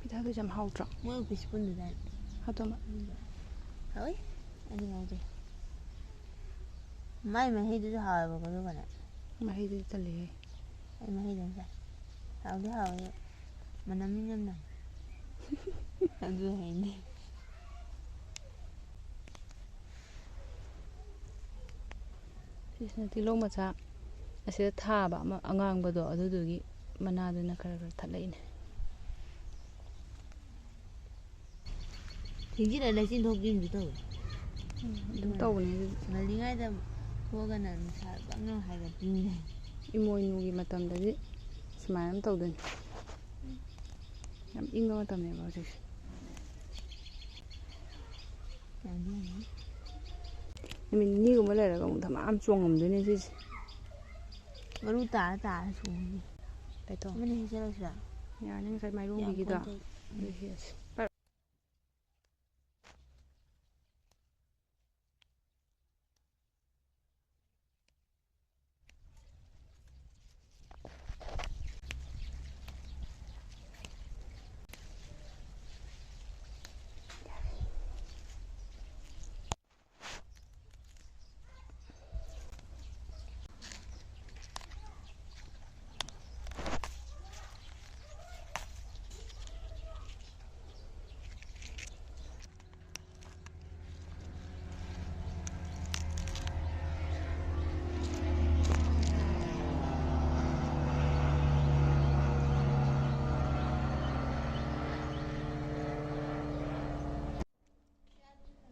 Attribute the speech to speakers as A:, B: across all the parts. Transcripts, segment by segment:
A: ꯈꯣꯏꯗꯥꯗꯣ ꯌꯥꯝ ꯍꯥꯎꯇ꯭ꯔꯣ
B: ꯃꯣꯏ ꯑꯣꯐꯤꯁ ꯄꯨꯟꯗꯨꯗꯥꯏ
A: ꯍꯥꯎꯇꯣꯃ
B: ꯍꯥꯎꯏ ꯑꯩꯗꯤ ꯉꯥꯎꯗꯦ ꯃꯥꯏ ꯃꯍꯤꯗꯨꯁꯨ ꯍꯥꯎꯋꯦꯕꯀꯣ ꯑꯗꯨꯒꯅꯦ
A: ꯃꯍꯤꯗꯨꯗꯤ ꯇꯜꯂꯤꯍꯦ
B: ꯑꯩ ꯃꯍꯤꯗꯪ ꯆꯥꯏ ꯍꯥꯎꯗꯤ ꯍꯥꯎꯋꯦ ꯃꯅꯝ ꯌꯥꯝ ꯅꯝ ꯑꯗꯨ ꯍꯩꯅꯦ
A: ꯁꯤꯁꯤꯅ ꯇꯤꯜꯍꯧ ꯃꯆꯥ ꯑꯁꯤꯗ ꯊꯥꯕ ꯑꯃ ꯑꯉꯥꯡꯕꯗꯣ ꯑꯗꯨꯗꯨꯒꯤ ꯃꯅꯥꯗꯨꯅ ꯈꯔ ꯈꯔ ꯊꯠꯂꯛꯏꯅꯦ
B: ꯊꯦꯡꯖꯤꯜꯂ ꯂꯩꯆꯤꯟ ꯊꯣꯛꯄꯤ ꯑꯃꯁꯨ ꯇꯧꯋꯦ
A: ꯑꯗꯨꯝ ꯇꯧꯕꯅꯦ ꯑꯗꯨꯗꯤ
B: ꯉꯜꯂꯤꯉꯩꯗ ꯊꯣꯛꯑꯒꯅ ꯅꯨꯡꯁꯥ ꯕꯪ ꯍꯥꯏꯒꯠꯄꯤꯅꯦ
A: ꯏꯃꯣꯏꯅꯨꯒꯤ ꯃꯇꯝꯗꯗꯤ ꯁꯨꯃꯥꯏꯅ ꯑꯃ ꯇꯧꯗꯣꯏꯅꯤ ꯌꯥꯝ ꯏꯪꯕ ꯃꯇꯝꯅꯦꯕ ꯍꯧꯖꯤꯛꯁꯦ ꯅꯨꯃꯤꯠ ꯅꯤꯅꯤꯒꯨꯝꯕ ꯂꯩꯔꯒ ꯑꯃꯨꯛ ꯙꯃꯥꯝ ꯆꯣꯡꯉꯝꯗꯣꯏꯅꯦ ꯁꯤꯁꯦ
B: ꯃꯔꯨ ꯇꯥꯔ ꯇꯥꯔ ꯆꯣꯡꯉꯅꯤ
A: ꯇꯥꯏꯇꯣ
B: ꯑꯃꯅ ꯍꯦꯛꯆꯔꯛꯁꯤꯔꯥ
A: ꯌꯥꯔꯅꯤ ꯉꯁꯥꯏ ꯃꯥꯏꯔꯣꯡꯕꯤꯒꯤꯗꯣ ꯑꯗꯨ ꯍꯦꯛꯑꯁꯤ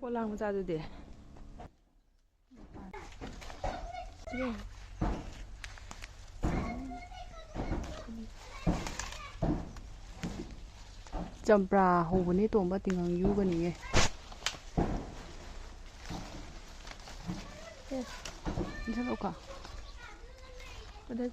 A: ꯄꯣꯂꯥꯡ ꯃꯆꯥꯗꯨꯗꯤ ꯆꯝꯄ꯭ꯔꯥ ꯍꯧꯕꯅꯦ ꯇꯣꯝꯕ ꯇꯤꯡꯉꯪ ꯌꯨꯒꯅꯤꯌꯦ ꯏꯟꯁꯜꯂꯛꯎꯀꯣ
B: ꯀꯗꯥꯏ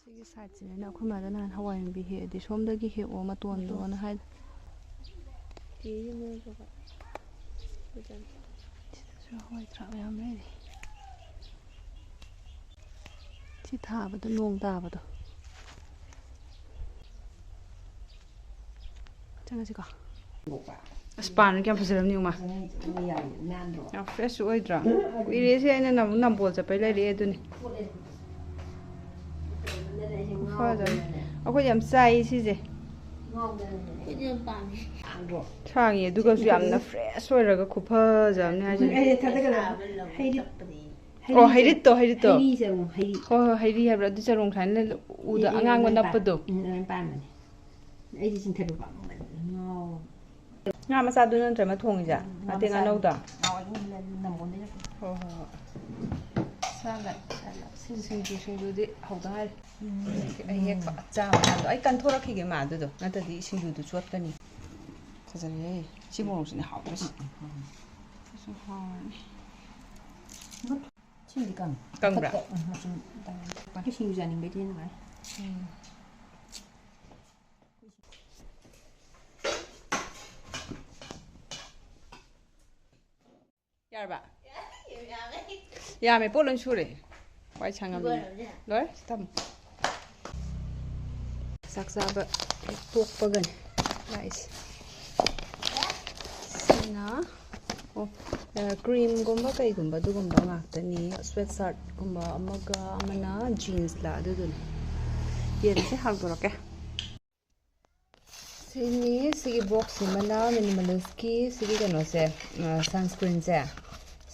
A: ꯁꯤꯒꯤ ꯁꯥꯏꯠꯁꯤꯅ ꯑꯩꯈꯣꯏ ꯃꯥꯗ ꯅꯍꯥꯟ ꯍꯋꯥꯏ ꯃꯨꯕꯤ ꯍꯦꯛꯑꯗꯤ ꯁꯣꯝꯗꯒꯤ ꯍꯦꯛꯑꯣ ꯃꯇꯣꯟꯗꯣꯅ ꯍꯥꯏꯗꯣ ꯁꯤꯗꯁꯨ ꯍꯋꯥꯏ ꯊꯔꯥꯛ ꯃꯌꯥꯝ ꯂꯩꯔꯤ ꯁꯤ ꯊꯥꯕꯗ ꯅꯣꯡ ꯇꯥꯕꯗꯣ ꯆꯪꯉꯁꯤꯀꯣ ꯑꯁ ꯄꯥꯟꯅ ꯀꯌꯥꯝ ꯐꯖꯔꯝꯅꯤ ꯎꯃꯥ ꯌꯥꯝ ꯐ꯭ꯔꯦꯁꯁꯨ ꯑꯣꯏꯗ꯭ꯔꯥ ꯀꯨꯏꯔꯦꯁꯦ ꯑꯩꯅ ꯅꯝꯕꯣꯜ ꯆꯠꯄꯩ ꯂꯩꯔꯛꯑꯦ ꯑꯗꯨꯅꯤ ꯑꯩꯈꯣꯏ ꯌꯥꯝ ꯆꯥꯏ ꯁꯤꯁꯦ ꯁꯥꯡꯉꯤ ꯑꯗꯨꯒꯁꯨ ꯌꯥꯝꯅ ꯐ꯭ꯔꯦꯁ ꯑꯣꯏꯔꯒ ꯈꯨꯐꯖꯕꯅꯦ ꯍꯥꯏꯁꯦ ꯑꯣ ꯍꯩꯔꯤꯠꯇꯣ ꯍꯣꯏ ꯍꯣꯏ ꯍꯩꯔꯤ ꯍꯥꯏꯕ꯭ꯔꯥ ꯑꯗꯨ ꯆꯔꯣꯡ ꯁꯨꯃꯥꯏꯅ ꯎꯗ ꯑꯉꯥꯡꯕ ꯅꯞꯄꯗꯣ
B: ꯑꯩꯗꯤ ꯆꯤꯡꯊꯕ
A: ꯉꯥ ꯃꯆꯥꯗꯨ ꯅꯠꯇ꯭ꯔꯒ ꯊꯣꯡꯉꯤꯁꯦ ꯑꯇꯦꯛ ꯑꯅꯧꯗ ꯍꯣꯏ ꯁꯤꯡꯖꯨꯗꯤ ꯍꯧꯗ ꯉꯥꯏꯔꯤ ꯑꯩ ꯍꯦꯛꯄ ꯆꯥꯕ ꯀꯥꯟꯗꯣ ꯑꯩ ꯀꯟꯊꯣꯔꯛꯈꯤꯒꯦ ꯃꯥ ꯑꯗꯨꯗꯣ ꯅꯠꯇ꯭ꯔꯗꯤ ꯁꯤꯡꯖꯨꯗꯨ ꯆꯣꯠꯀꯅꯤ ꯐꯖꯔꯦ ꯁꯤ ꯃꯣꯔꯣꯛꯁꯤꯅꯦ ꯍꯥꯎꯗꯣꯏꯁꯤ ꯁꯤꯁꯨ ꯍꯥꯎꯔꯅꯤ ꯀꯪꯕ꯭ꯔꯥ
B: ꯁꯤꯡꯖꯨ ꯆꯥꯅꯤꯡꯕꯩꯗꯤ ꯅꯨꯡꯉꯥꯏ
A: ꯌꯥꯔꯕ ꯌꯥꯝꯃꯦ ꯄꯣꯠ ꯂꯣꯏ ꯁꯨꯔꯦ ꯋꯥꯏ ꯁꯪꯉꯝꯃꯤ ꯂꯣꯏꯔꯦ ꯊꯝꯃꯣ ꯆꯥꯛ ꯆꯥꯕ ꯍꯦꯛ ꯇꯣꯛꯄꯒꯅꯤ ꯂꯥꯛꯏꯁꯦ ꯁꯤꯅ ꯀ꯭ꯔꯤꯝꯒꯨꯝꯕ ꯀꯩꯒꯨꯝꯕ ꯑꯗꯨꯒꯨꯝꯕ ꯉꯥꯛꯇꯅꯤ ꯁ꯭ꯋꯦꯠ ꯁꯥꯔꯠꯀꯨꯝꯕ ꯑꯃꯒ ꯑꯃꯅ ꯖꯤꯟꯁꯂ ꯑꯗꯨꯗꯨꯅꯤ ꯌꯦꯟꯁꯦ ꯍꯥꯡꯗꯣꯔꯛꯀꯦ ꯁꯤꯅꯤ ꯁꯤꯒꯤ ꯕꯣꯛꯁꯁꯤꯃꯅ ꯃꯤꯅꯤꯃꯦꯂꯤꯁꯀꯤ ꯁꯤꯒꯤ ꯀꯩꯅꯣꯁꯦ ꯁꯟꯁꯀ꯭ꯔꯤꯟꯁꯦ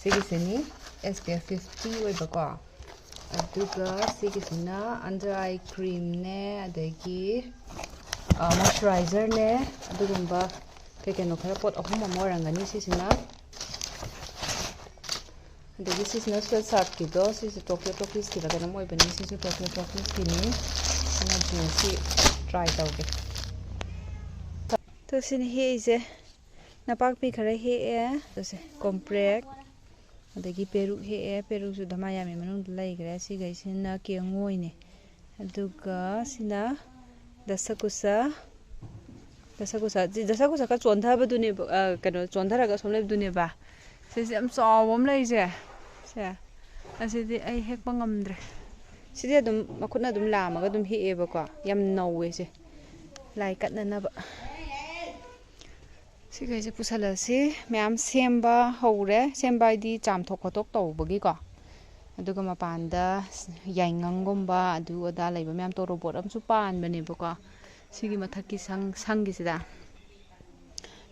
A: ꯁꯤꯒꯤꯁꯤꯅꯤ SPF 50 ꯑꯣꯏꯕꯀꯣ ꯑꯗꯨꯒ ꯁꯤꯒꯤꯁꯤꯅ ꯑꯟꯗꯔ ꯑꯥꯏ ꯀ꯭ꯔꯤꯝꯅꯦ ꯑꯗꯒꯤ ꯃꯣꯏꯆꯔꯥꯏꯖꯔꯅꯦ ꯑꯗꯨꯒꯨꯝꯕ ꯀꯩꯅꯣ ꯈꯔ ꯄꯣꯠ ꯑꯍꯨꯝ ꯑꯃ ꯑꯣꯏꯔꯝꯒꯅꯤ ꯁꯤꯁꯤꯅ ꯑꯗꯒꯤ ꯁꯤꯁꯤꯅ ꯁ꯭ꯋꯦꯠ ꯁꯥꯔꯠꯀꯤꯗꯣ ꯁꯤꯁꯦ ꯇꯣꯀꯤꯁꯀꯤꯗ ꯀꯩꯅꯣꯝ ꯑꯣꯏꯕꯅꯤ ꯁꯤꯁꯨ ꯇꯣꯀꯤꯁꯀꯤꯅꯤ ꯑꯩꯅ ꯖꯤꯟꯁꯁꯤ ꯇ꯭ꯔꯥꯏ ꯇꯧꯒꯦ ꯑꯗꯣ ꯁꯤꯅ ꯍꯦꯛꯏꯁꯦ ꯅꯄꯥꯛꯄꯤ ꯈꯔ ꯍꯦꯛꯑꯦ ꯑꯗꯨꯁꯦ ꯀꯣꯝꯄ꯭ꯔꯦꯛ ꯑꯗꯒꯤ ꯄꯦꯔꯨꯛ ꯍꯦꯛꯑꯦ ꯄꯦꯔꯨꯛꯁꯨ ꯙꯃꯥ ꯌꯥꯝꯃꯤ ꯃꯅꯨꯡꯗ ꯂꯩꯈ꯭ꯔꯦ ꯁꯤꯈꯩꯁꯤꯅ ꯀꯦꯡꯉꯣꯏꯅꯦ ꯑꯗꯨꯒ ꯁꯤꯅ ꯗꯁꯀꯨꯁꯥ ꯗꯁꯀꯨꯁꯥ ꯈꯔ ꯆꯣꯟꯊꯕꯗꯨꯅꯦꯕ ꯀꯩꯅꯣ ꯆꯣꯟꯊꯔꯒ ꯁꯣꯝ ꯂꯩꯕꯗꯨꯅꯦꯕ ꯁꯤꯁꯦ ꯌꯥꯝ ꯆꯥꯎꯕ ꯑꯃ ꯂꯩꯁꯦ ꯁꯦ ꯑꯁꯤꯗꯤ ꯑꯩ ꯍꯦꯛꯄ ꯉꯝꯗ꯭ꯔꯦ ꯁꯤꯗꯤ ꯑꯗꯨꯝ ꯃꯈꯨꯠꯅ ꯑꯗꯨꯝ ꯂꯥꯝꯃꯒ ꯑꯗꯨꯝ ꯍꯦꯛꯑꯦꯕꯀꯣ ꯌꯥꯝ ꯅꯧꯋꯦ ꯁꯦ ꯂꯥꯏ ꯀꯠꯅꯅꯕ ꯁꯤꯈꯩꯁꯦ ꯄꯨꯁꯜꯂꯁꯤ ꯃꯌꯥꯝ ꯁꯦꯝꯕ ꯍꯧꯔꯦ ꯁꯦꯝꯕ ꯍꯥꯏꯗꯤ ꯆꯥꯝꯊꯣꯛ ꯈꯣꯠꯇꯣꯛ ꯇꯧꯕꯒꯤꯀꯣ ꯑꯗꯨꯒ ꯃꯄꯥꯟꯗ ꯌꯥꯏꯉꯪꯒꯨꯝꯕ ꯑꯗꯨ ꯑꯗꯥ ꯂꯩꯕ ꯃꯌꯥꯝ ꯇꯣꯔꯣꯕꯣꯠ ꯑꯃꯁꯨ ꯄꯥꯟꯕꯅꯦꯕꯀꯣ ꯁꯤꯒꯤ ꯃꯊꯛꯀꯤ ꯁꯪꯒꯤꯁꯤꯗ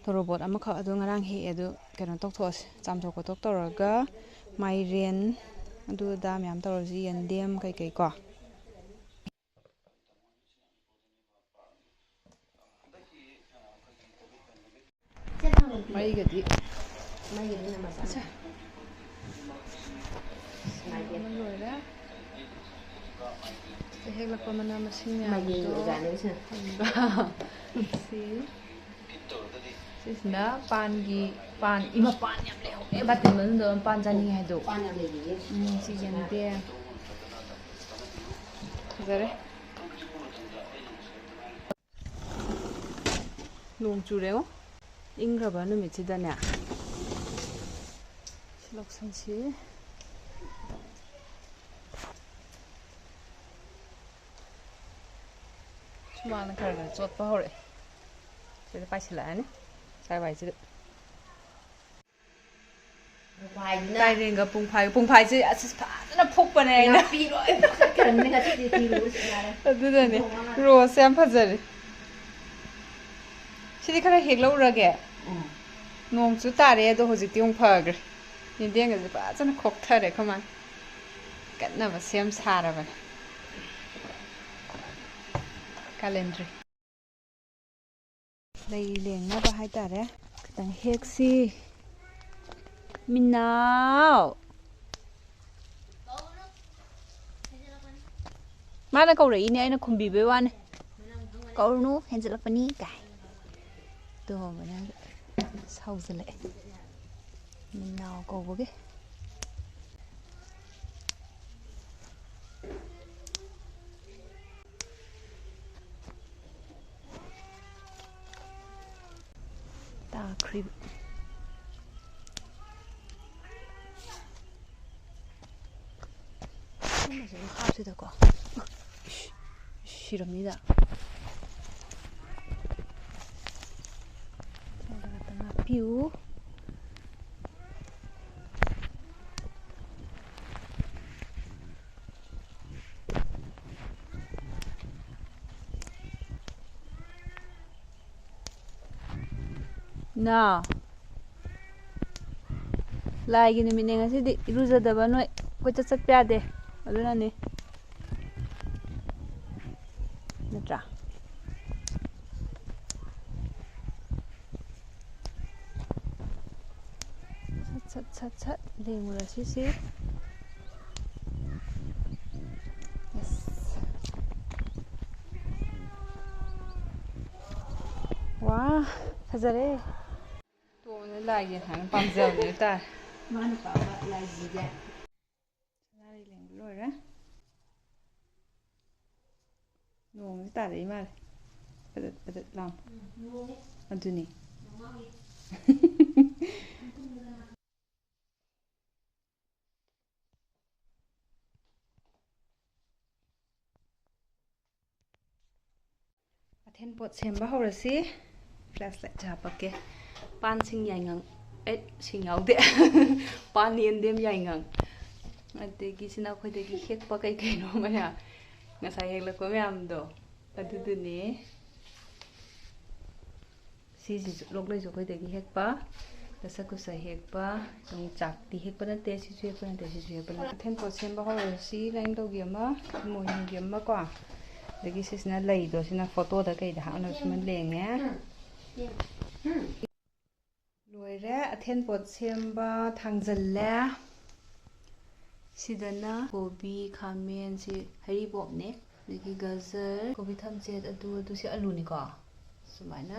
A: ꯇꯣꯔꯣꯕꯣꯠ ꯑꯃꯈꯛ ꯑꯗꯨ ꯉꯔꯥꯡ ꯍꯦꯛꯑꯦ ꯑꯗꯨ ꯀꯩꯅꯣ ꯇꯧꯊꯣꯛꯑꯁꯤ ꯆꯥꯝꯊꯣꯛ ꯈꯣꯠꯇꯣꯛ ꯇꯧꯔꯒ ꯃꯥꯏꯔꯦꯟ ꯑꯗꯨ ꯑꯗꯥ ꯃꯌꯥꯝ ꯇꯧꯔꯁꯤ ꯌꯦꯟꯗꯦꯝ ꯀꯩꯀꯩ ꯀꯣ ꯃꯩꯒꯗꯤ ꯂꯣꯏꯔꯦ ꯍꯦꯛꯂꯛꯄ ꯃꯅꯥ ꯃꯁꯤꯡ ꯃꯌꯥꯝꯗꯣ ꯁꯤꯁꯤꯅ ꯄꯥꯟ ꯏꯃꯥ ꯄꯥꯟ ꯌꯥꯝ ꯂꯩꯍꯧꯋꯦ ꯕꯥꯇꯤꯟ ꯃꯅꯨꯡꯗ ꯄꯥꯟ ꯆꯥꯅꯤꯡꯉꯦ ꯍꯥꯏꯗꯣ ꯁꯤ ꯌꯦꯟꯗꯦꯝ ꯐꯖꯔꯦ ꯅꯣꯡ ꯆꯨꯔꯦꯉꯣ ꯏꯪꯈ꯭ꯔꯕ ꯅꯨꯃꯤꯠꯁꯤꯗꯅꯦ ꯁꯤ ꯂꯧꯁꯟꯁꯤ ꯁꯨꯃꯥꯡꯅ ꯈꯔ ꯈꯔ ꯆꯣꯠꯄ ꯍꯧꯔꯛꯑꯦ ꯁꯤꯗ ꯄꯥꯏꯁꯤꯜꯂꯛꯑꯅꯤ ꯁ꯭ꯋꯥꯏꯋꯥꯏꯁꯤꯗ ꯇꯥꯏꯔꯦꯟꯒ ꯄꯨꯡꯐꯥꯏꯁꯦ ꯑꯁ ꯐꯖꯅ ꯐꯨꯛꯄꯅꯦ ꯑꯩꯅ ꯑꯗꯨꯗꯅꯦ ꯔꯣꯁꯁꯦ ꯌꯥꯝ ꯐꯖꯔꯦ ꯁꯤꯗꯤ ꯈꯔ ꯍꯦꯛꯂꯧꯔꯒꯦ ꯅꯣꯡꯁꯨ ꯇꯥꯔꯦ ꯑꯗꯣ ꯍꯧꯖꯤꯛꯇꯤ ꯑꯃꯨꯛ ꯐꯈ꯭ꯔꯦ ꯌꯦꯟꯗꯦꯝꯒꯁꯦ ꯐꯖꯅ ꯈꯣꯛꯊꯔꯦ ꯀꯃꯥꯏꯅ ꯀꯠꯅꯕ ꯁꯦꯝ ꯁꯥꯔꯕꯅꯦ ꯀꯥꯂꯦꯟꯗ꯭ꯔꯤ ꯂꯩ ꯂꯦꯡꯅꯕ ꯍꯥꯏꯇꯥꯔꯦ ꯈꯤꯇꯪ ꯍꯦꯛꯁꯤ ꯃꯤꯅꯥꯎ ꯃꯥꯅ ꯀꯧꯔꯛꯏꯅꯦ ꯑꯩꯅ ꯈꯨꯝꯕꯤꯕꯩ ꯋꯥꯅꯤ ꯀꯧꯔꯨꯅꯨ ꯍꯦꯟꯖꯜꯂꯛꯄꯅꯤ ꯀꯥꯏ ꯇꯣꯡꯕꯅ ꯁꯥꯎꯖꯜꯂꯛꯑꯦ ꯃꯤꯅꯥꯎ ꯀꯧꯕꯒꯤ ꯇꯥꯈ꯭ꯔꯤꯕ ꯁꯨꯝꯕꯁꯦ ꯑꯗꯨꯝ ꯍꯥꯞꯁꯤꯗꯀꯣ 시럽니다. 자, 갖다가 뷰. 나 ꯂꯥꯏꯒꯤ ꯅꯨꯃꯤꯠꯅꯦ ꯉꯁꯤꯗꯤ ꯏꯔꯨꯖꯗꯕ ꯅꯣꯏ ꯀꯣꯏꯆꯠ ꯆꯠꯄ ꯌꯥꯗꯦ ꯑꯗꯨꯅꯅꯦ ꯅꯠꯇ꯭ꯔꯥ ꯁꯠ ꯂꯦꯡꯉꯨꯔꯁꯤ ꯁꯤ ꯋꯥ ꯐꯖꯔꯦ ꯇꯣꯡꯅ ꯂꯥꯏꯒꯤ ꯍꯥꯟꯅ ꯄꯥꯝꯖꯕꯅꯦ ꯍꯥꯏꯇꯥꯔꯦ ꯃꯥꯅ ꯄꯥꯝꯕ ꯂꯥꯏꯁꯤꯡꯁꯦ ꯁꯅꯥꯔꯩ ꯂꯦꯡꯕ ꯂꯣꯏꯔꯦ ꯅꯣꯡꯁꯤ ꯇꯥꯔꯛꯏ ꯃꯥꯜꯂꯦ ꯄꯗꯠ ꯂꯥꯎ ꯑꯗꯨꯅꯤ ꯑꯊꯦꯟꯄꯣꯠ ꯁꯦꯝꯕ ꯍꯧꯔꯁꯤ ꯐ꯭ꯂꯦꯁ ꯂꯥꯏꯠꯁꯦ ꯍꯥꯞꯄꯛꯀꯦ ꯄꯥꯟꯁꯤꯡ ꯌꯥꯏꯉꯪ ꯁꯤꯡ ꯌꯥꯎꯗꯦ ꯄꯥꯟ ꯌꯦꯟꯗꯦꯝ ꯌꯥꯏꯉꯪ ꯑꯗꯒꯤ ꯁꯤꯅ ꯑꯩꯈꯣꯏꯗꯒꯤ ꯍꯦꯛꯄ ꯀꯩꯅꯣ ꯃꯌꯥꯝ ꯉꯁꯥꯏ ꯍꯦꯛꯂꯛꯄ ꯃꯌꯥꯝꯗꯣ ꯑꯗꯨꯗꯨꯅꯦ ꯁꯤꯁꯤꯁꯨ ꯂꯣꯛꯂꯩꯁꯨ ꯑꯩꯈꯣꯏꯗꯒꯤ ꯍꯦꯛꯄ ꯗꯁꯀꯨꯁ ꯍꯦꯛꯄ ꯌꯣꯡꯆꯥꯛꯇꯤ ꯍꯦꯛꯄ ꯅꯠꯇꯦ ꯁꯤꯁꯨ ꯍꯦꯛꯄ ꯅꯠꯇꯦ ꯁꯤꯁꯨ ꯍꯦꯛꯄ ꯅꯠꯇꯦ ꯑꯊꯦꯟꯄꯣꯠ ꯁꯦꯝꯕ ꯍꯧꯔꯁꯤ ꯂꯥꯏꯅꯤꯡꯊꯧꯒꯤ ꯑꯃ ꯏꯃꯣꯏꯅꯨꯒꯤ ꯑꯃ ꯀꯣ ꯑꯗꯒꯤ ꯁꯤꯁꯤꯅ ꯂꯩꯗꯣ ꯁꯤꯅ ꯐꯣꯇꯣꯗ ꯀꯩꯗ ꯍꯥꯞꯅꯕ ꯁꯤꯃ ꯂꯦꯡꯉꯦ ꯂꯣꯏꯔꯦ ꯑꯊꯦꯟꯄꯣꯠ ꯁꯦꯝꯕ ꯊꯥꯡꯖꯜꯂꯦ ꯁꯤꯗꯅ ꯀꯣꯕꯤ ꯈꯥꯃꯦꯟ ꯁꯤ ꯍꯩꯔꯤꯕꯣꯞꯅꯦ ꯑꯗꯒꯤ ꯒꯖꯔ ꯀꯣꯕꯤ ꯊꯝꯆꯦꯠ ꯑꯗꯨ ꯁꯤ ꯑꯂꯨꯅꯤꯀꯣ ꯁꯨꯃꯥꯏꯅ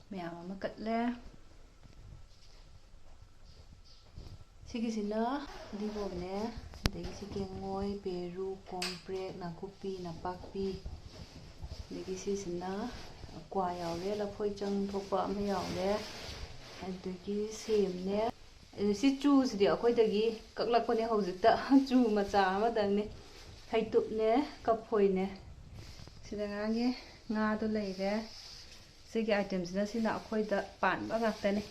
A: ꯃꯌꯥꯝ ꯑꯃ ꯀꯠꯂꯦ ꯁꯤꯒꯤꯁꯤꯅ ꯐꯗꯤꯒꯣꯝꯅꯦ ꯑꯗꯒꯤ ꯁꯤ ꯀꯦꯡꯉꯣꯏ ꯄꯦꯔꯨꯛ ꯀꯣꯝꯄ꯭ꯔꯦꯛ ꯅꯥꯀꯨꯞꯄꯤ ꯅꯄꯥꯛꯄꯤ ꯑꯗꯒꯤ ꯁꯤꯁꯤꯅ ꯀ꯭ꯋꯥ ꯌꯥꯎꯔꯦ ꯂꯐꯣꯏ ꯆꯪ ꯊꯣꯛꯄ ꯑꯃ ꯌꯥꯎꯔꯦ ꯑꯗꯒꯤ ꯁꯦꯝꯅꯦ ꯁꯤ ꯆꯨꯁꯤꯗꯤ ꯑꯩꯈꯣꯏꯗꯒꯤ ꯀꯛꯂꯛꯄꯅꯦ ꯍꯧꯖꯤꯛꯇ ꯆꯨ ꯃꯆꯥ ꯑꯃꯗꯪꯅꯦ ꯍꯩꯇꯨꯞꯅꯦ ꯀꯐꯣꯏꯅꯦ ꯁꯤꯗ ꯉꯔꯥꯡꯒꯤ ꯉꯥꯗꯣ ꯂꯩꯔꯦ ꯁꯤꯒꯤ ꯑꯥꯏꯇꯦꯝꯁꯤꯅ ꯁꯤꯅ ꯑꯩꯈꯣꯏꯗ ꯄꯥꯟꯕ ꯉꯥꯛꯇꯅꯦ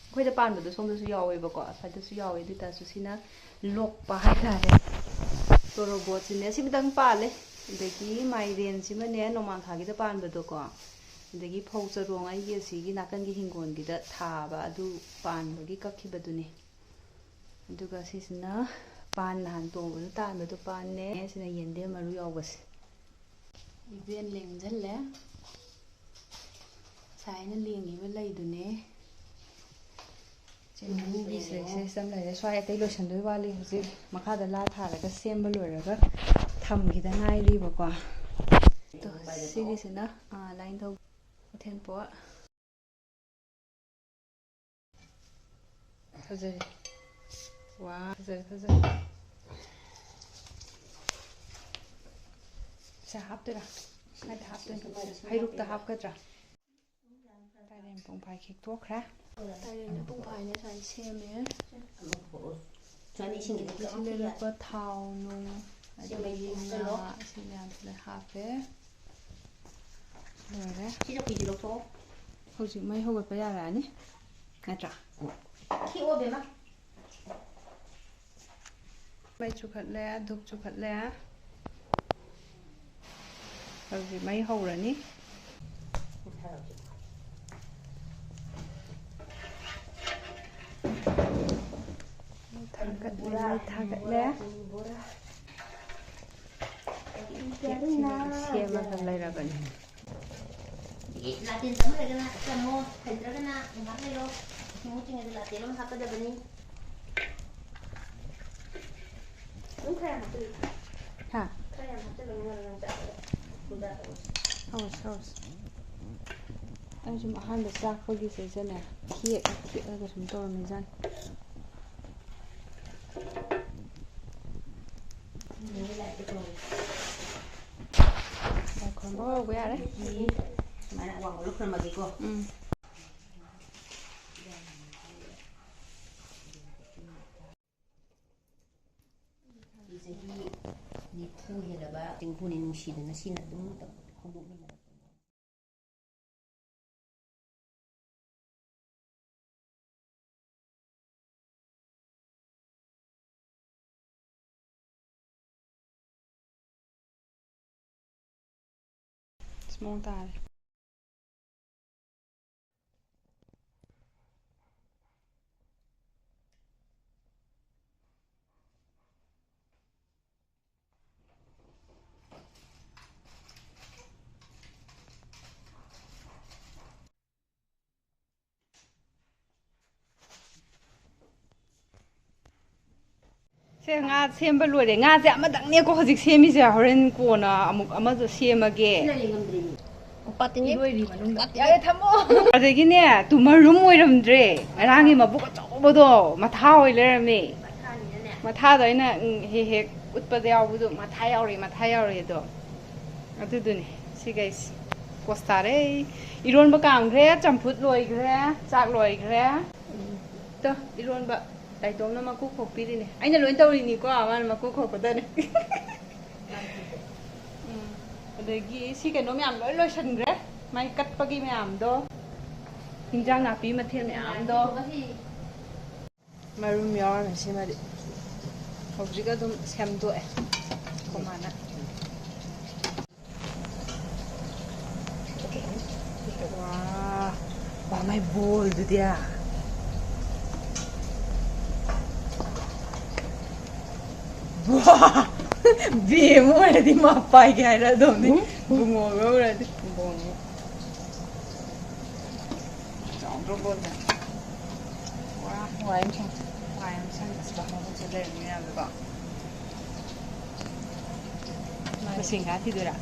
A: ꯑꯩꯈꯣꯏꯗ ꯄꯥꯟꯕꯗꯣ ꯁꯣꯝꯗꯁꯨ ꯌꯥꯎꯋꯦꯕꯀꯣ ꯑꯁ꯭ꯋꯥꯏꯗꯁꯨ ꯌꯥꯎꯋꯦ ꯑꯗꯨ ꯑꯣꯏꯇꯥꯔꯁꯨ ꯁꯤꯅ ꯂꯣꯛꯄ ꯍꯥꯏꯇꯥꯔꯦ ꯇꯣꯔꯣꯕꯣꯠꯁꯤꯅꯦ ꯁꯤꯃꯇꯪ ꯄꯥꯜꯂꯦ ꯑꯗꯒꯤ ꯃꯥꯏꯔꯦꯟꯁꯤꯃꯅꯦ ꯅꯣꯡꯃꯥꯡꯈꯥꯒꯤꯗ ꯄꯥꯟꯕꯗꯣꯀꯣ ꯑꯗꯒꯤ ꯐꯧ ꯆꯔꯣꯡ ꯑꯩꯒꯤ ꯑꯁꯤꯒꯤ ꯅꯥꯀꯟꯒꯤ ꯍꯤꯡꯒꯣꯜꯒꯤꯗ ꯊꯥꯕ ꯑꯗꯨ ꯄꯥꯟꯕꯒꯤ ꯀꯛꯈꯤꯕꯗꯨꯅꯦ ꯑꯗꯨꯒ ꯁꯤꯁꯤꯅ ꯄꯥꯟ ꯅꯍꯥꯟ ꯇꯣꯡꯕꯗ ꯇꯥꯟꯕꯗꯣ ꯄꯥꯟꯅꯦ ꯁꯤꯅ ꯌꯦꯟꯗꯦꯝ ꯃꯔꯨ ꯌꯥꯎꯕꯁꯦ ꯏꯕꯦꯟ ꯂꯦꯡꯁꯤꯜꯂꯦ ꯉꯁꯥꯏꯅ ꯂꯦꯡꯉꯤꯕ ꯂꯩꯗꯨꯅꯦ ꯆꯦꯡꯒꯨꯒꯤꯁꯦ ꯁꯤꯁꯇꯝ ꯂꯩꯔꯦ ꯁ꯭ꯋꯥꯏ ꯑꯇꯩ ꯂꯣꯏꯁꯟꯗꯣꯏ ꯋꯥꯠꯂꯤ ꯍꯧꯖꯤꯛ ꯃꯈꯥꯗ ꯂꯥ ꯊꯥꯔꯒ ꯁꯦꯝꯕ ꯂꯣꯏꯔꯒ ꯊꯝꯈꯤꯗ ꯉꯥꯏꯔꯤꯕꯀꯣ ꯁꯤꯒꯤꯁꯤꯅ ꯂꯥꯏꯟꯊꯧ ꯃꯊꯦꯟꯄꯣꯠ ꯐꯖꯔꯤ ꯋꯥ ꯐꯖꯔꯤ ꯐꯖꯔꯤ ꯁꯤ ꯍꯥꯞꯇꯣꯏꯔꯥ ꯀꯥꯏꯗ ꯍꯥꯞꯇꯣꯏꯅꯣ ꯍꯩꯔꯨꯛꯇ ꯍꯥꯞꯀꯗ꯭ꯔꯥ ꯇꯥꯏꯔꯦꯟ ꯄꯨꯡꯐꯥꯏ ꯈꯤꯛꯇꯣꯛꯈ꯭ꯔꯦ ꯇꯥꯏꯔꯦꯟ ꯄꯨꯡꯐꯥꯏꯅꯦ ꯁꯨꯃꯥꯏꯅ ꯁꯦꯝꯃꯦ ꯁꯤ ꯂꯩꯔꯛꯄ ꯊꯥꯎ ꯅꯨꯡ ꯑꯗꯒꯤ ꯉꯥ ꯁꯤ ꯃꯌꯥꯝꯁꯤꯅ ꯍꯥꯞꯄꯦ ꯂꯣꯏꯔꯦ ꯍꯧꯖꯤꯛ ꯃꯩ ꯍꯧꯒꯠꯄ ꯌꯥꯔꯛꯑꯅꯤ ꯅꯠꯇ꯭ꯔꯥ ꯃꯩ ꯆꯨꯈꯠꯂꯦ ꯙꯨꯞ ꯆꯨꯈꯠꯂꯦ ꯍꯧꯖꯤꯛ ꯃꯩ ꯍꯧꯔꯅꯤ ꯊꯥꯒꯠꯂꯦ ꯁꯦꯝꯃꯒ ꯂꯩꯔꯕꯅꯤ
B: ꯂꯥꯇꯦꯟ ꯇꯝꯃꯔꯒꯅ ꯆꯝꯃꯣ ꯍꯩꯇ꯭ꯔꯒꯅ ꯉꯥꯏꯍꯥꯛ ꯂꯩꯔꯣ ꯏꯁꯤꯡ ꯃꯨꯠꯇ꯭ꯔꯤꯉꯩꯗ ꯂꯥꯇꯦꯟ ꯑꯃ ꯍꯥꯞꯀꯗꯕꯅꯤ ꯑꯗꯨꯝ ꯈꯔ ꯌꯥꯝ ꯍꯥꯞꯆꯤꯜꯂꯨ
A: ꯍꯥ
B: ꯈꯔ ꯌꯥꯝ ꯍꯥꯞꯆꯤꯜꯂꯨ ꯉꯥꯡ ꯆꯥꯕꯗ
A: ꯍꯧꯔꯁꯤ ꯑꯩ ꯁꯨꯝ ꯑꯍꯥꯟꯕ ꯆꯥꯛꯄꯒꯤ ꯁꯤꯁꯤꯅꯦ ꯊꯦꯛꯑꯒ ꯁꯨꯝ ꯇꯧꯔꯝꯃꯤꯖꯥꯠꯅꯤ ꯈꯣꯟꯕ ꯍꯧꯕ ꯌꯥꯔꯦ
B: ꯁꯨꯃꯥꯏꯅ ꯑꯋꯥꯡꯕ ꯂꯨꯈ꯭ꯔꯃꯒꯦꯀꯣ ꯆꯍꯤ 90 ꯍꯦꯜꯂꯕ ꯆꯦꯡꯐꯨꯅꯤ ꯅꯨꯡꯁꯤꯗꯅ ꯁꯤꯅ ꯑꯗꯨꯝ ꯍꯧꯗꯣꯛꯃꯤꯟꯅꯔꯛꯄ
A: ꯃꯑꯣꯡ ꯇꯥꯔꯦ ꯁꯦ ꯉꯥ ꯁꯦꯝꯕ ꯂꯣꯏꯔꯦ ꯉꯥꯁꯦ ꯑꯃꯗꯪꯅꯦꯀꯣ ꯍꯧꯖꯤꯛ ꯁꯦꯝꯃꯤꯁꯦ ꯍꯣꯔꯦꯟ ꯀꯣꯟꯅ ꯑꯃꯨꯛ ꯑꯃꯁꯨ ꯁꯦꯝꯃꯒꯦ
B: ꯏꯔꯣꯏꯔꯤ ꯃꯅꯨꯡꯗ
A: ꯌꯥꯔꯦ ꯊꯝꯃꯣ ꯑꯗꯒꯤꯅꯦ ꯃꯔꯨꯝ ꯑꯣꯏꯔꯝꯗ꯭ꯔꯦ ꯉꯔꯥꯡꯒꯤ ꯃꯕꯨꯛ ꯑꯆꯧꯕꯗꯣ ꯃꯊꯥ ꯑꯣꯏ ꯂꯩꯔꯝꯃꯦ ꯃꯊꯥꯗꯣ ꯑꯩꯅ ꯍꯦꯛ ꯍꯦꯛ ꯎꯠꯄꯗ ꯌꯥꯎꯕꯗꯣ ꯃꯊꯥ ꯌꯥꯎꯔꯤ ꯑꯗꯣ ꯑꯗꯨꯗꯨꯅꯤ ꯁꯤꯒꯩꯁꯦ ꯀꯣꯁꯇꯥꯔꯦ ꯏꯔꯣꯟꯕ ꯀꯥꯝꯈ꯭ꯔꯦ ꯆꯝꯐꯨꯠ ꯂꯣꯏꯈ꯭ꯔꯦ ꯆꯥꯛ ꯂꯣꯏꯈ꯭ꯔꯦ ꯏꯔꯣꯟꯕ ꯂꯥꯏꯇꯣꯝꯅ ꯃꯀꯨ ꯈꯣꯛꯄꯤꯔꯤꯅꯦ ꯑꯩꯅ ꯂꯣꯏ ꯇꯧꯔꯤꯅꯤꯀꯣ ꯃꯥꯅ ꯃꯀꯨ ꯈꯣꯛꯄꯗꯅꯦ ꯑꯗꯒꯤ ꯁꯤ ꯀꯩꯅꯣ ꯃꯌꯥꯝ ꯂꯣꯏ ꯂꯣꯏꯁꯤꯟꯈ꯭ꯔꯦ ꯃꯥꯏ ꯀꯠꯄꯒꯤ ꯃꯌꯥꯝꯗꯣ ꯍꯤꯟꯖꯥꯡ ꯅꯥꯄꯤ ꯃꯊꯦꯜ ꯃꯌꯥꯝꯗꯣ ꯃꯔꯨꯝ ꯌꯥꯎꯔꯝꯃꯦ ꯁꯤꯃꯗꯤ ꯍꯧꯖꯤꯛ ꯑꯗꯨꯝ ꯁꯦꯝꯗꯣꯛꯑꯦ ꯀꯃꯥꯏꯅ ꯋꯥ ꯃꯥꯏ ꯕꯣꯜꯗꯨꯗꯤ ꯕꯦꯝ ꯑꯣꯏꯔꯗꯤ ꯃꯥ ꯄꯥꯏꯒꯦ ꯍꯥꯏꯔꯗꯧꯅꯤ ꯕꯨꯡꯉꯣꯒ ꯑꯣꯏꯔꯗꯤ ꯆꯥꯎꯗ꯭ꯔꯣ ꯕꯣꯜꯁꯦ ꯋꯥꯏ ꯑꯃ ꯁꯪꯕꯁꯤꯗ ꯃꯕꯨꯛꯁꯦ ꯂꯩꯔꯝꯃꯤ ꯃꯌꯥꯝꯗꯣꯀꯣ ꯃꯁꯤꯡ ꯈꯔ ꯊꯤꯗꯣꯏꯔꯥ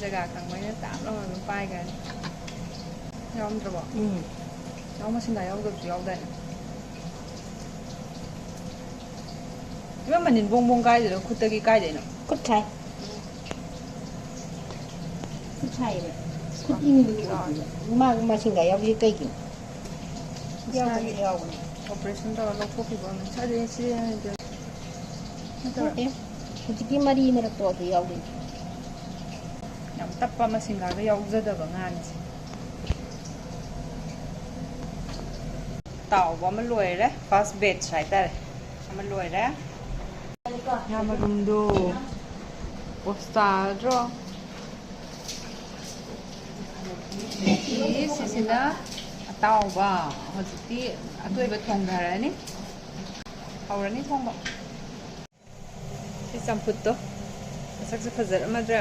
A: ꯖꯒꯥ ꯈꯪꯕꯅꯤꯅ ꯇꯥꯞ ꯂꯥꯎꯅ ꯑꯗꯨꯝ ꯄꯥꯏꯈ꯭ꯔꯅꯤ ꯌꯥꯎꯔꯝꯗ꯭ꯔꯕꯣ ꯌꯥꯎ ꯃꯁꯤꯡꯒ ꯌꯥꯎꯗꯕꯁꯨ ꯌꯥꯎꯗꯥꯏꯅꯦ 이만 만진 봉봉 가이드로 굿떡이 가이드노
B: 굿차이 ꯁꯥꯏꯌꯦꯕ ꯈꯨꯠ ꯏꯪꯕꯒꯤ ꯃꯁꯤꯡꯒ ꯌꯥꯎꯕꯤ ꯀꯩꯒꯤꯅꯣ ꯌꯥꯎꯕꯅꯤ
A: operation ꯇꯧꯔ ꯂꯧꯊꯣꯛꯈꯤꯕ ꯑꯃ ꯁꯥꯗꯦ ꯁꯤ
B: ꯍꯧꯖꯤꯛꯀꯤ ꯃꯔꯤ ꯃꯔꯛꯇꯣ ꯑꯗꯨ ꯌꯥꯎꯗꯣꯏꯅꯤ
A: ꯌꯥꯝ ꯇꯞꯄ ꯃꯁꯤꯡꯒꯥꯒ ꯌꯥꯎꯖꯗꯕ ꯉꯥꯟꯁꯦ ꯇꯥꯎꯕ ꯑꯃ ꯂꯣꯏꯔꯦ ꯐꯥꯔꯁ ꯕꯦꯠꯆ ꯍꯥꯏꯇꯥꯔꯦ ꯑꯃ ꯂꯣꯏꯔꯦ ꯌꯥꯃꯔꯨꯝꯗꯣ ꯄꯣꯁꯇꯥꯗ꯭ꯔꯣ ꯁꯤꯁꯤꯅ ꯑꯇꯥꯎꯕ ꯍꯧꯖꯤꯛꯇꯤ ꯑꯇꯣꯏꯕ ꯊꯣꯡꯊꯔꯅꯤ ꯍꯧꯔꯅꯤ ꯊꯣꯡꯕ ꯁꯤ ꯆꯝꯐꯨꯠꯇꯣ ꯃꯁꯛꯁꯨ ꯐꯖꯔꯝꯃꯗ꯭ꯔꯥ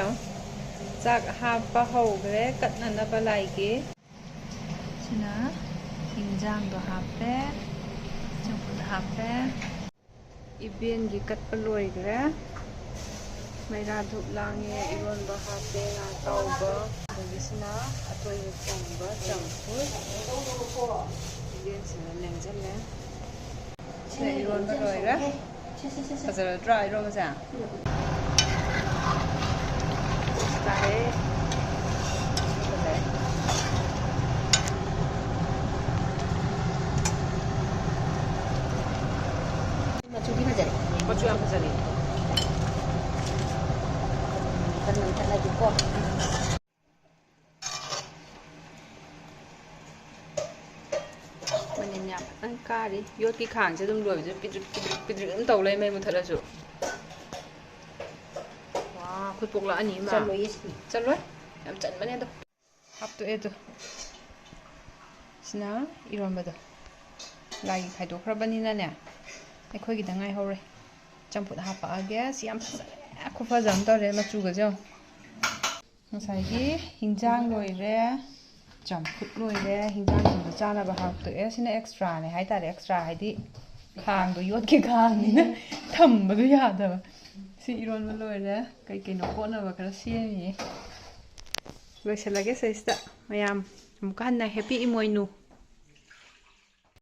A: ꯆꯥꯛ ꯍꯥꯞꯄ ꯍꯧꯈ꯭ꯔꯦ ꯀꯠꯅꯅꯕ ꯂꯥꯏꯒꯤ ꯁꯤꯅ ꯍꯤꯟꯖꯥꯡꯗꯣ ꯍꯥꯞꯄꯦ ꯆꯝꯐꯨꯠ ꯍꯥꯞꯄꯦ ꯏꯕꯦꯟꯒꯤ ꯀꯠꯄ ꯂꯣꯏꯈ꯭ꯔꯦ ꯃꯩꯔꯥ ꯙꯨꯞ ꯂꯥꯡꯉꯦ ꯏꯔꯣꯟꯕ ꯍꯥꯞꯄꯦ ꯉꯥ ꯇꯥꯎꯕ ꯑꯗꯒꯤꯁꯤꯅ ꯑꯇꯣꯏꯕ ꯊꯣꯡꯕ ꯆꯝꯐꯨꯠ ꯏꯕꯦꯟꯁꯤꯅ ꯂꯦꯡꯁꯤꯜꯂꯦ ꯁꯤꯅ ꯏꯔꯣꯟꯕ ꯂꯣꯏꯔꯦ ꯐꯖꯔꯗ꯭ꯔꯥ ꯏꯔꯣꯟꯕꯁꯦ ꯇꯥꯔꯦ ꯐꯖꯔꯦ
B: ꯃꯆꯨꯗꯤ ꯐꯖꯔꯦ
A: ꯃꯆꯨ ꯌꯥꯝ ꯐꯖꯔꯦ
B: ꯀꯟꯅ ꯊꯠꯂꯒꯦꯀꯣ
A: ꯃꯅꯤꯟ ꯌꯥꯝ ꯐꯖꯅ ꯀꯥꯔꯤ ꯌꯣꯠꯀꯤ ꯈꯥꯡꯁꯦ ꯑꯗꯨꯝ ꯂꯣꯏꯕꯁꯦ ꯄꯤꯗ꯭ꯔꯤꯛ ꯄꯤꯗ꯭ꯔꯤꯛ ꯄꯤꯗ꯭ꯔꯤꯛ ꯑꯗꯨꯝ ꯇꯧ ꯂꯩ ꯃꯩ ꯃꯨꯊꯠꯂꯁꯨ ꯋꯥ ꯈꯨꯠ ꯄꯣꯛꯂꯛꯑꯅꯤ ꯏꯃꯥ
B: ꯆꯠꯂꯣꯏꯌꯦ ꯁꯤꯗꯤ
A: ꯆꯠꯂꯣꯏ ꯌꯥꯝ ꯆꯟꯕꯅꯦ ꯑꯗꯣ ꯍꯥꯞꯇꯣꯛꯑꯦ ꯑꯗꯣ ꯁꯤꯅ ꯏꯔꯣꯟꯕꯗꯣ ꯂꯥꯏꯒꯤ ꯈꯥꯏꯗꯣꯛꯈ꯭ꯔꯕꯅꯤꯅꯅꯦ ꯑꯩꯈꯣꯏꯒꯤꯗ ꯉꯥꯏꯍꯧꯔꯦ ꯆꯝꯐꯨꯠ ꯍꯥꯞꯄꯛꯑꯒꯦ ꯁꯤ ꯌꯥꯝ ꯐꯖꯔꯦ ꯈꯨꯐꯖ ꯑꯃ ꯇꯧꯔꯦ ꯃꯆꯨꯒꯁꯦ ꯌꯦꯡꯉꯣ ꯉꯁꯥꯏꯒꯤ ꯍꯤꯟꯖꯥꯡ ꯂꯣꯏꯔꯦ ꯆꯝꯐꯨꯠ ꯂꯣꯏꯔꯦ ꯍꯤꯟꯖꯥꯡꯗꯨꯗ ꯆꯥꯅꯕ ꯍꯥꯞꯇꯣꯛꯑꯦ ꯁꯤꯅ ꯑꯦꯛꯁꯇ꯭ꯔꯥꯅꯦ ꯍꯥꯏꯇꯥꯔꯦ ꯑꯦꯛꯁꯇ꯭ꯔꯥ ꯍꯥꯏꯗꯤ ꯈꯥꯡꯗꯣ ꯌꯣꯠꯀꯤ ꯈꯥꯡꯅꯤꯅ ꯊꯝꯕꯗꯣ ꯌꯥꯗꯕ ꯁꯤ ꯏꯔꯣꯟꯕ ꯂꯣꯏꯔꯦ ꯀꯩꯀꯩꯅꯣ ꯀꯣꯠꯅꯕ ꯈꯔ ꯁꯦꯝꯃꯤꯌꯦ ꯂꯣꯏꯁꯤꯜꯂꯒꯦ ꯁꯤꯗꯩꯁꯤꯗ ꯃꯌꯥꯝ ꯑꯃꯨꯛꯀ ꯍꯟꯅ ꯍꯦꯄꯤ ꯏꯃꯣꯏꯅꯨ